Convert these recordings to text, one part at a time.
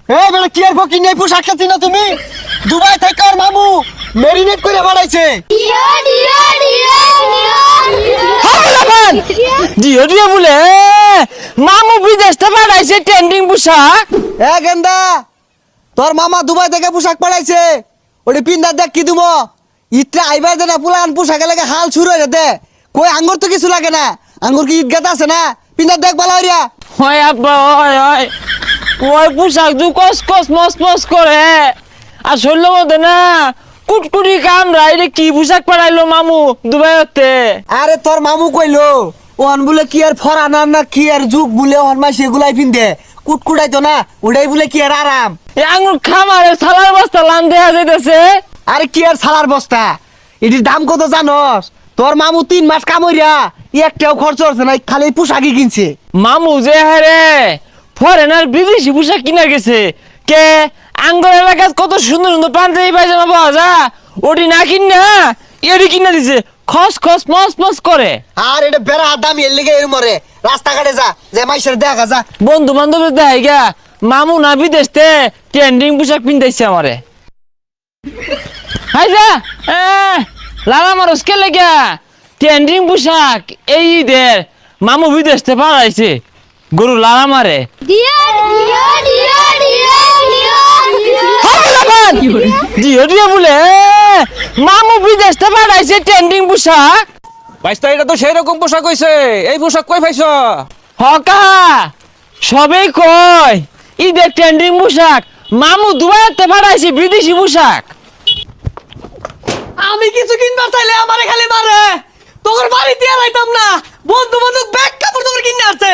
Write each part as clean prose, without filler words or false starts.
এ বেটা কি আর ফকির নেই পোশাক খাচ্ছি না তুমি দুবাই থেকে আর মামু মেরিনেট করে বানাইছে জিও জিও বলে মামু বিদেশ থেকে পাঠাইছে ট্রেন্ডিং পোশাক। এ গেন্দা তোর মামা দুবাই থেকে পোশাক পাঠাইছে ওটি পিন্দার দেখ কি দিব ইত্রা আইবার দে না পুলান পোশাকে লাগে হাল শুরু হয়ে দে কই আঙ্গুর তো কিছু লাগে না আঙ্গুর কি ঈদগাত আছে না পিন্দার দেখ ভালো হইয়া হয় আব্বা হয় হয় ওই পোশাক দু কস কস মস মস করে আর শরীরের মধ্যে না কুটকুটি কামড়া এটা কি পোশাক পাঠাইলো মামু দুবাই হতে। আরে তোর মামু কইলো ওন বলে কি আর ফরানা না কি আর যুগ বলে ওন মাই সেগুলাই পিন্দে কুটকুটাই তো না ওটাই বলে কি আর আরাম। এই আঙুর খামারে সালার বস্তা লান দেয়া যাইতেছে। আরে কি আর সালার বস্তা এটির দাম কত জানস তোর মামু 3 মাস কামড়িয়া একটাও খরচ হচ্ছে না খালি পোশাকই কিনছে। মামু যে হারে ফরেনার বিদেশি পোশাক কিনা গেছে কে আঙ্গুর এলাকায় কত সুন্দর সুন্দর পাঞ্জাবি পায়জামা পাওয়া যায় ওটি না কিনা এটি কিনা দিছে খস খস মস মস করে। আর এটা বেড়া দাম এর লেগে এর মরে রাস্তাঘাটে যা যে মাইসের দেখা যা বন্ধু বান্ধবের দেখাই গা মামু না বিদেশতে ট্রেন্ডিং পোশাক পিনতেছে আমারে। হাই যা লালা মারস কে লেগা ট্রেন্ডিং পোশাক এই ঈদের মামু বিদেশতে পাঠাইছে গরু লালা মারে। জিও জিও বলে মামু বিদেশতে পাঠাইছে ট্রেন্ডিং পোশাক। বাইস্তা এটা তো সেই রকম পোশাক হইছে এই পোশাক কই পাইছ? হকা সবে কয় ঈদের ট্রেন্ডিং পোশাক মামু দুবাইতে পাঠাইছে বিদেশি পোশাক। আমি কিছু কিনবার চাইলে আমারে খালি মারে তোর বাড়িতে আইতাম না বন্ধু বন্ধু ব্যাগ কাপড় তোর কিনে আসছে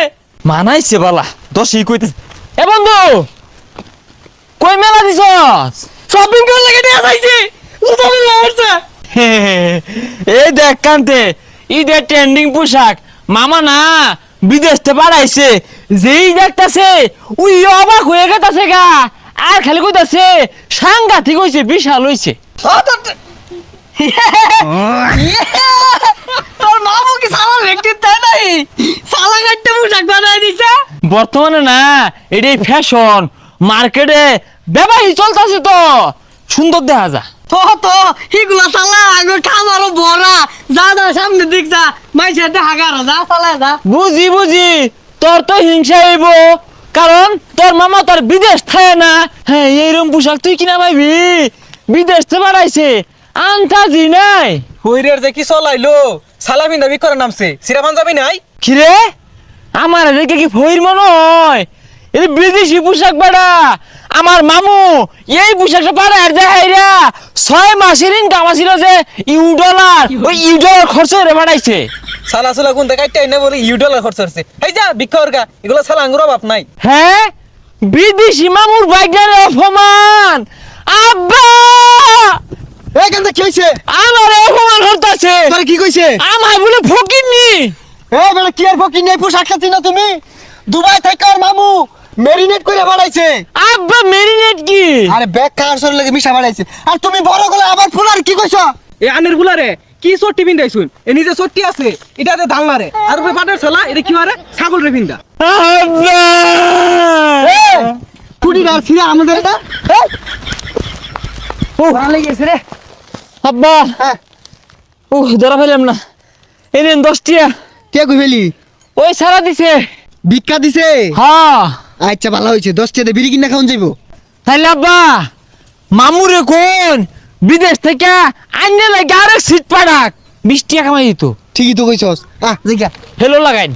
মানাইছে বালা দশই কইতেছে এ বন্ধু কই মেলা দিছস শপিং করে লাগে নিয়ে আইছি জুতা মিলে আসছে এই দেখ কান্তে ঈদের ট্রেন্ডিং পোশাক মামা না বিদেশতে পাঠাইছে যেই দেখতাছে উই অবাক হয়ে গেতাছে গা আর খালি কইতাছে সাংঘাতিক হইছে বিশাল হইছে। তোর মামু কি সালা ব্যক্তি তাই নাই সালা কাটতে পোশাক বানাই দিছে বর্তমানে না এটাই ফ্যাশন মার্কেটে ব্যবহারই চলতেছে তো সুন্দর দেখা যা তো তো এগুলা সালা আগে খামারও ভরা যা যা সামনে দিক যা মাইসের দেখা গারো যা সালা যা বুঝি বুঝি তোর তো হিংসা হইব কারণ তোর মামা তোর বিদেশ থাকে না। হ্যাঁ এইরকম পোশাক তুই কিনা পাইবি বিদেশ থেকে বাড়াইছে আন্তাজি নাই হইরের যে কি চলাইলো সালা বিন্দা বিকরে নামছে সিরামান যাবি নাই কিরে আমার এদিকে কি ফইর মনে হয় এই বিদেশি পোশাক বাড়া আমার মামু এই পোশাকটা পাড়া আর যাইরা 6 মাসের ইনকাম ছিল যে $, ওই $, খরচ করে বাড়াইছে। সালা সালা কোন কাইটাই না বলে $, খরচ হচ্ছে এই যা ভিক্ষার গা এগুলো সালা আঙ্গুর বাপ নাই। হ্যাঁ বিদেশি মামুর বাইকের অপমান আব্বা এ গেন্দা কি হইছে আমার অপমান করতেছে তোরে কি কইছে আমার বলে ফকিরনি। এ বেটা কি আর ফকির নেই পোশাক খাচ্ছি না তুমি দুবাই থেকে আর মামু মেরিনেট করে বানাইছে। আব্বা মেরিনেট কি আরে ব্যাগ কার সর লাগে মিশা বানাইছে আর তুমি বড় গলা আবার ফুলার কি কইছো এই আনের গুলারে কি চট্টি বিন্দাইছুন এ নিজে চট্টি আছে এটাতে ধালনারে আর উপরে পাটের ছলা এটা কি হারে ছাগল রে বিন্দা। আব্বা কুড়ি আর ফিরে আমাদের এটা ও ভালো গেছে রে আব্বা হ্যাঁ ধরা ফেলাম না এই নেন 10 টিয়া কে কইলি ওই সারা দিছে ভিক্ষা দিছে হ্যাঁ আচ্ছা ভালো হইছে 10 টাকা বিড়ি কিনা খাওন যাইবো তাইলে আব্বা মামুরে কোন বিদেশ থেকে আইনে লাগে আরেক সিট পাড়াক 20 টাকা কামাই দিত ঠিকই তো কইছস আহ জিগা হেলো লাগাইন।